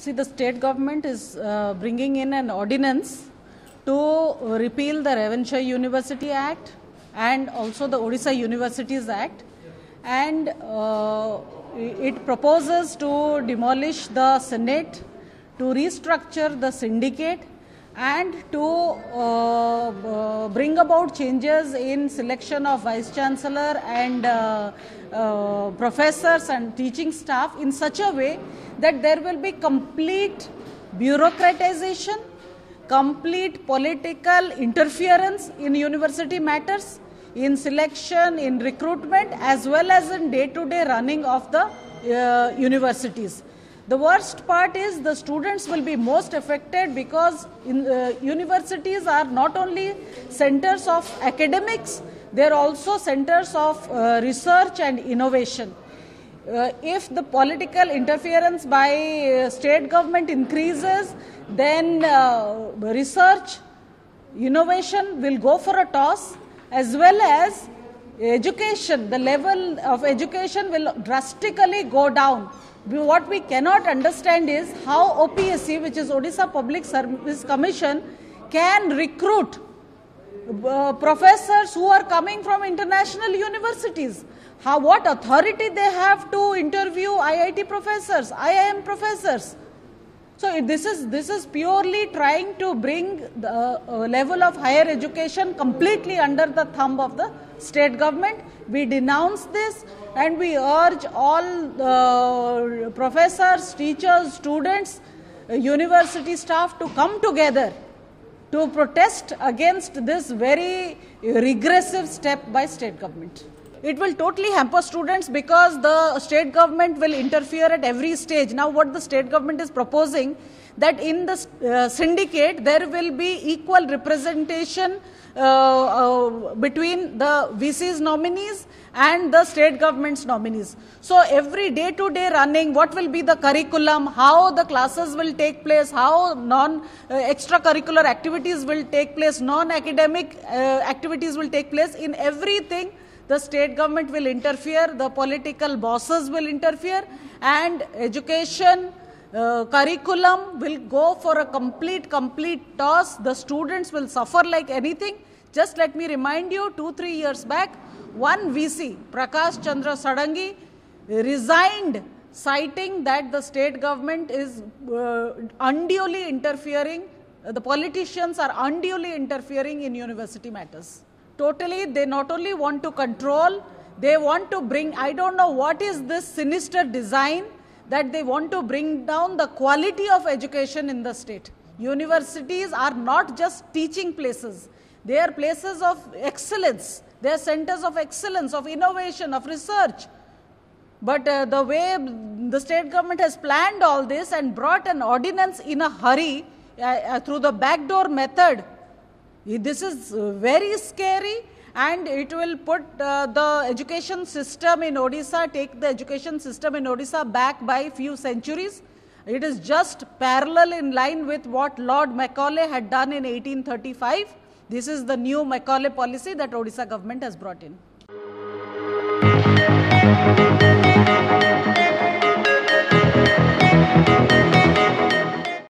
See, the state government is bringing in an ordinance to repeal the Revenue University Act and also the Odisha Universities Act, and it proposes to demolish the Senate, to restructure the syndicate, and to bring about changes in selection of vice chancellor and professors and teaching staff in such a way that there will be complete bureaucratization, complete political interference in university matters, in selection, in recruitment, as well as in day-to-day running of the universities. The worst part is the students will be most affected because universities are not only centers of academics, they are also centers of research and innovation. If the political interference by state government increases, then research, innovation will go for a toss, as well as education, the level of education will drastically go down. What we cannot understand is how OPSC, which is Odisha Public Service Commission, can recruit professors who are coming from international universities. What authority they have to interview IIT professors, IIM professors. So this is purely trying to bring the level of higher education completely under the thumb of the state government. We denounce this and we urge all professors, teachers, students, university staff to come together to protest against this very regressive step by state government. It will totally hamper students because the state government will interfere at every stage. Now what the state government is proposing, that in the syndicate there will be equal representation between the VC's nominees and the state government's nominees. So every day-to-day running, what will be the curriculum, how the classes will take place, how extracurricular activities will take place, non-academic activities will take place, in everything the state government will interfere, the political bosses will interfere, and education, curriculum will go for a complete toss. The students will suffer like anything. Just let me remind you, 2-3 years back, one VC, Prakash Chandra Sadangi, resigned, citing that the state government is unduly interfering, the politicians are unduly interfering in university matters. Totally, they not only want to control, they want to bring, I don't know what is this sinister design, that they want to bring down the quality of education in the state. Universities are not just teaching places, they are places of excellence, they are centers of excellence, of innovation, of research. But the way the state government has planned all this and brought an ordinance in a hurry through the backdoor method, this is very scary, and it will put the education system in Odisha, take the education system in Odisha back by few centuries. It is just parallel in line with what Lord Macaulay had done in 1835. This is the new Macaulay policy that Odisha government has brought in.